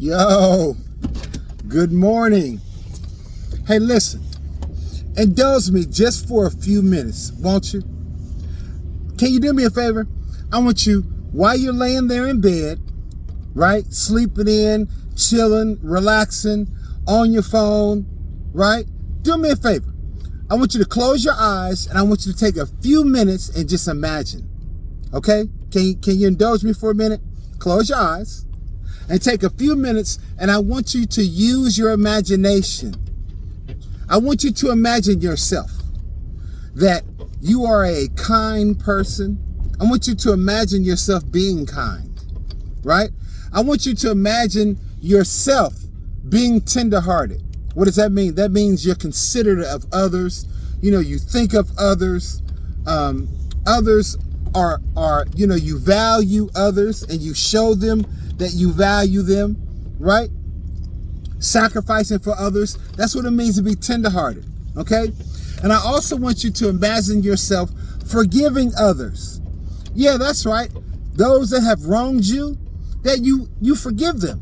Yo, good morning. Hey, listen, indulge me just for a few minutes, won't you? Can you do me a favor? I want you, while you're laying there in bed, right, sleeping in, chilling, relaxing, on your phone, right? Do me a favor. I want you to close your eyes and I want you to take a few minutes and just imagine, okay? Can you indulge me for a minute? Close your eyes and take a few minutes, and I want you to use your imagination. I want you to imagine yourself that you are a kind person. I want you to imagine yourself being kind, right? I want you to imagine yourself being tenderhearted. What does that mean? That means you're considerate of others. You know, you think of others. Others are you value others and you show them that you value them, right? Sacrificing for others. That's what it means to be tenderhearted, okay? And I also want you to imagine yourself forgiving others. Yeah, that's right. Those that have wronged you, that you forgive them,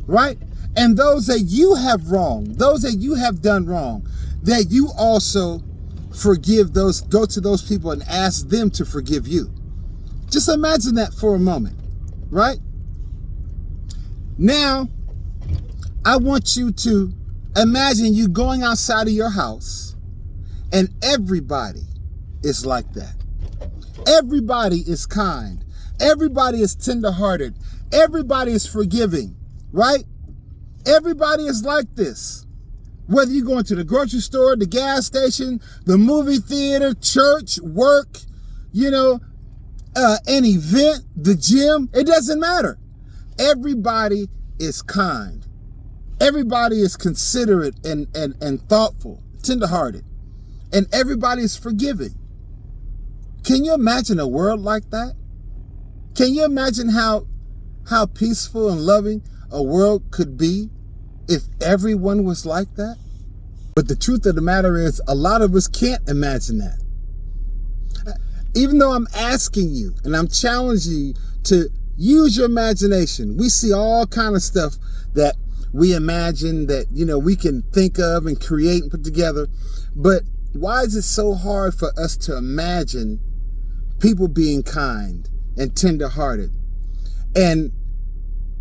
right? And those that you have wronged, those that you have done wrong, that you also forgive those, go to those people and ask them to forgive you. Just imagine that for a moment, right? Now, I want you to imagine you going outside of your house and everybody is like that. Everybody is kind. Everybody is tenderhearted. Everybody is forgiving, right? Everybody is like this. Whether you're going to the grocery store, the gas station, the movie theater, church, work, an event, the gym, it doesn't matter. Everybody is kind. Everybody is considerate and thoughtful, tenderhearted. And everybody is forgiving. Can you imagine a world like that? Can you imagine how peaceful and loving a world could be if everyone was like that? But the truth of the matter is, a lot of us can't imagine that. Even though I'm asking you and I'm challenging you to use your imagination, we see all kind of stuff that we imagine that, we can think of and create and put together. But why is it so hard for us to imagine people being kind and tenderhearted? And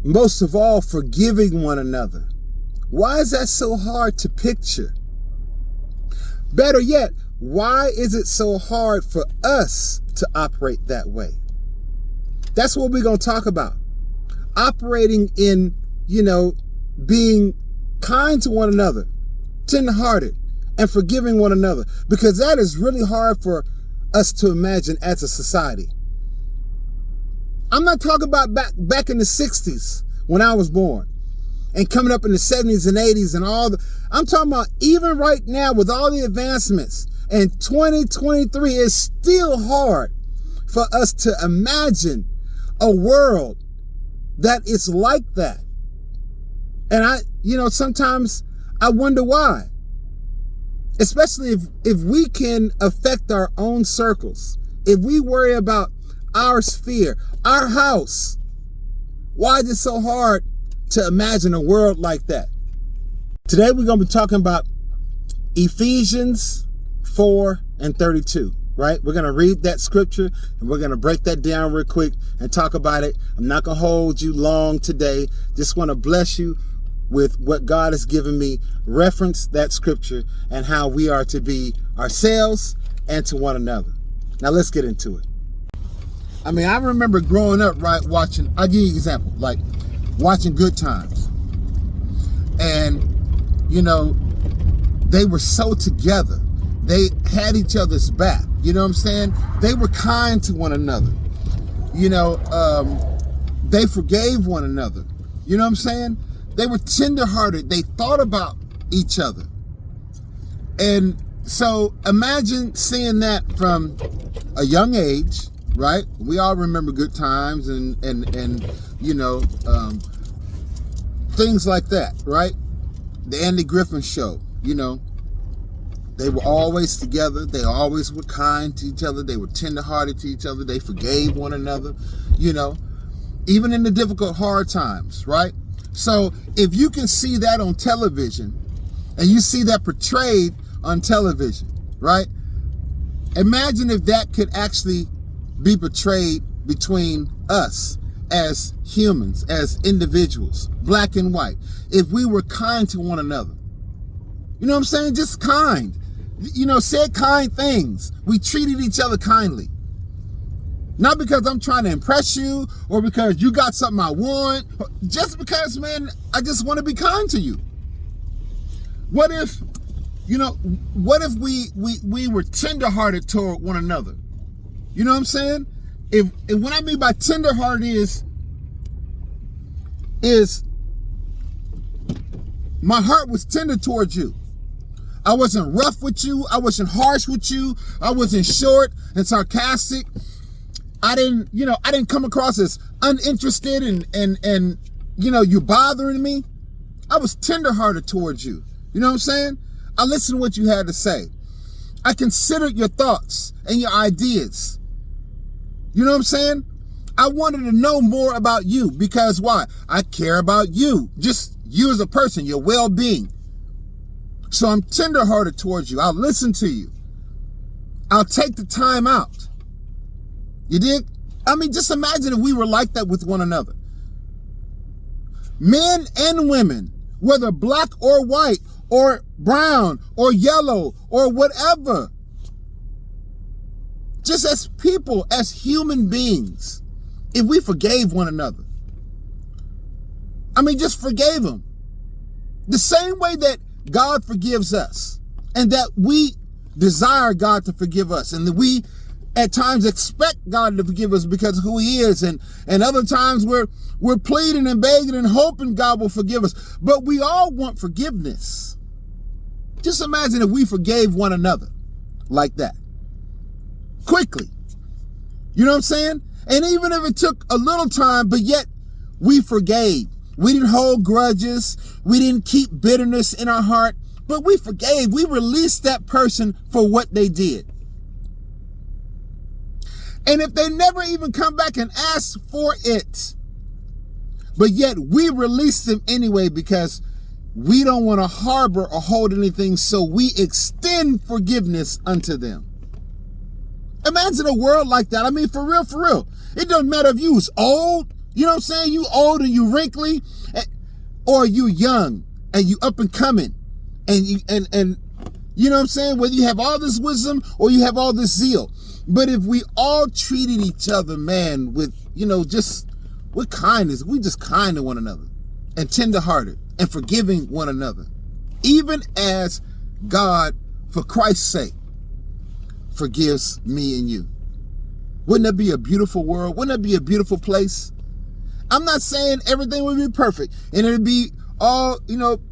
most of all, forgiving one another. Why is that so hard to picture? Better yet, why is it so hard for us to operate that way? That's what we're going to talk about. Operating in, being kind to one another, tenderhearted, and forgiving one another. Because that is really hard for us to imagine as a society. I'm not talking about back in the 60s when I was born and coming up in the 70s and 80s and I'm talking about even right now with all the advancements in 2023, it's still hard for us to imagine a world that is like that. And sometimes I wonder why. Especially if we can affect our own circles, if we worry about our sphere, our house, why is it so hard to imagine a world like that? Today we're going to be talking about Ephesians 4:32, right? We're going to read that scripture and we're going to break that down real quick and talk about it. I'm not going to hold you long today. Just want to bless you with what God has given me, reference that scripture and how we are to be ourselves and to one another. Now let's get into it. I remember growing up, right, watching, I'll give you an example, like watching Good Times. And, they were so together. They had each other's back. You know what I'm saying? They were kind to one another. They forgave one another. You know what I'm saying? They were tenderhearted. They thought about each other. And so imagine seeing that from a young age, right? We all remember Good Times and things like that, right? The Andy Griffin Show, they were always together. They always were kind to each other. They were tenderhearted to each other. They forgave one another, even in the difficult, hard times, right? So if you can see that on television and you see that portrayed on television, right? Imagine if that could actually be portrayed between us as humans, as individuals, black and white. If we were kind to one another. You know what I'm saying? Just kind. Said kind things. We treated each other kindly. Not because I'm trying to impress you or because you got something I want. Just because, man, I just want to be kind to you. What if we were tenderhearted toward one another? You know what I'm saying? If what I mean by tenderhearted is my heart was tender towards you. I wasn't rough with you. I wasn't harsh with you. I wasn't short and sarcastic. I didn't come across as uninterested and you bothering me. I was tenderhearted towards you. You know what I'm saying? I listened to what you had to say. I considered your thoughts and your ideas. You know what I'm saying? I wanted to know more about you because why? I care about you. Just you as a person, your well-being. So I'm tenderhearted towards you. I'll listen to you. I'll take the time out. You dig? I mean, just imagine if we were like that with one another. Men and women, whether black or white or brown or yellow or whatever. Just as people, as human beings, if we forgave one another. I mean, just forgave them. The same way that God forgives us and that we desire God to forgive us and that we at times expect God to forgive us because of who he is. And other times we're pleading and begging and hoping God will forgive us. But we all want forgiveness. Just imagine if we forgave one another like that. Quickly. You know what I'm saying? And even if it took a little time, but yet we forgave. We didn't hold grudges. We didn't keep bitterness in our heart, but we forgave. We released that person for what they did. And if they never even come back and ask for it, but yet we release them anyway because we don't want to harbor or hold anything, so we extend forgiveness unto them. Imagine a world like that. I mean, for real. It doesn't matter if you was old, you know what I'm saying? You old and you wrinkly, or you young and you up and coming, and you know what I'm saying? Whether you have all this wisdom or you have all this zeal. But if we all treated each other, man, with, just with kindness, we just kind to one another and tenderhearted and forgiving one another, even as God, for Christ's sake, forgives me and you. Wouldn't that be a beautiful world? Wouldn't that be a beautiful place? I'm not saying everything would be perfect and it'd be all,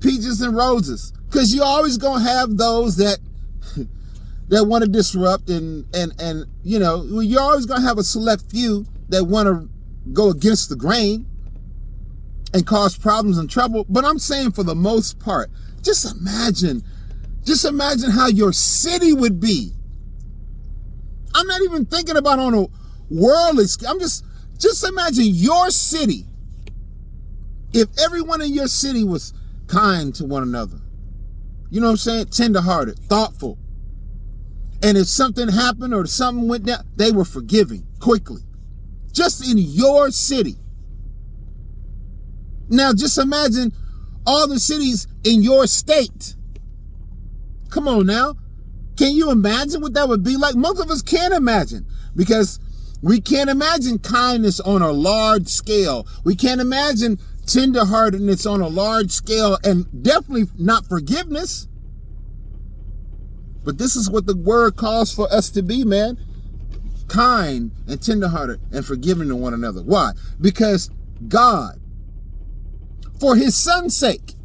peaches and roses, because you're always going to have those that want to disrupt and you're always going to have a select few that want to go against the grain and cause problems and trouble. But I'm saying for the most part, just imagine how your city would be. I'm not even thinking about on a worldly scale. I'm just imagine your city. If everyone in your city was kind to one another, you know what I'm saying? Tenderhearted, thoughtful. And if something happened or something went down, they were forgiving quickly. Just in your city. Now just imagine all the cities in your state. Come on now. Can you imagine what that would be like? Most of us can't imagine, because we can't imagine kindness on a large scale. We can't imagine tenderheartedness on a large scale, and definitely not forgiveness. But this is what the word calls for us to be, man. Kind and tenderhearted and forgiving to one another. Why? Because God, for his son's sake,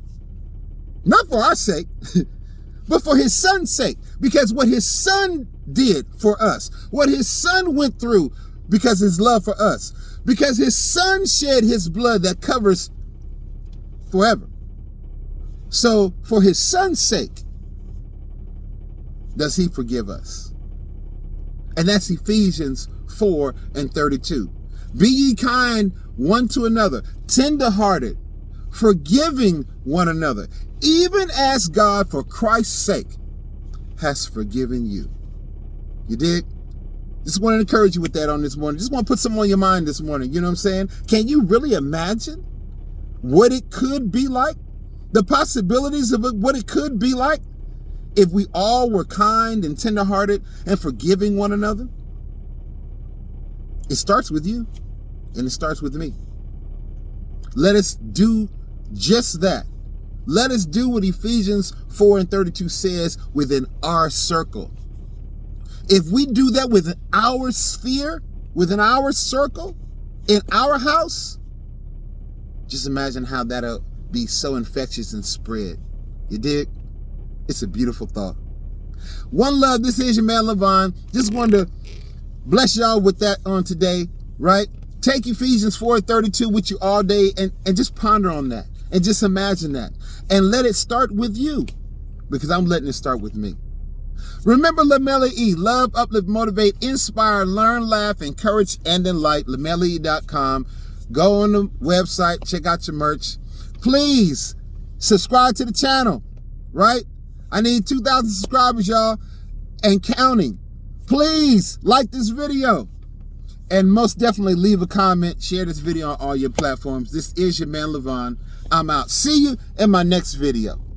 not for our sake, but for his son's sake, because what his son did for us, what his son went through because his love for us, because his son shed his blood that covers forever. So for his son's sake, does he forgive us? And that's Ephesians 4:32. Be ye kind one to another, tenderhearted, forgiving one another, even as God, for Christ's sake, has forgiven you. You dig? Just want to encourage you with that on this morning. Just want to put something on your mind this morning. You know what I'm saying? Can you really imagine what it could be like? The possibilities of what it could be like if we all were kind and tenderhearted and forgiving one another? It starts with you, and it starts with me. Let us do just that. Let us do what Ephesians 4:32 says within our circle. If we do that within our sphere, within our circle, in our house, just imagine how that'll be so infectious and spread. You dig? It's a beautiful thought. One love. This is your man, Levon. Just wanted to bless y'all with that on today, right? Take Ephesians 4:32 with you all day and just ponder on that and just imagine that and let it start with you, because I'm letting it start with me. Remember Lamella E. Love, uplift, motivate, inspire, learn, laugh, encourage, and enlight. LamellaE.com. Go on the website, check out your merch. Please subscribe to the channel, right? I need 2,000 subscribers, y'all, and counting. Please like this video. And most definitely leave a comment. Share this video on all your platforms. This is your man, Levon. I'm out. See you in my next video.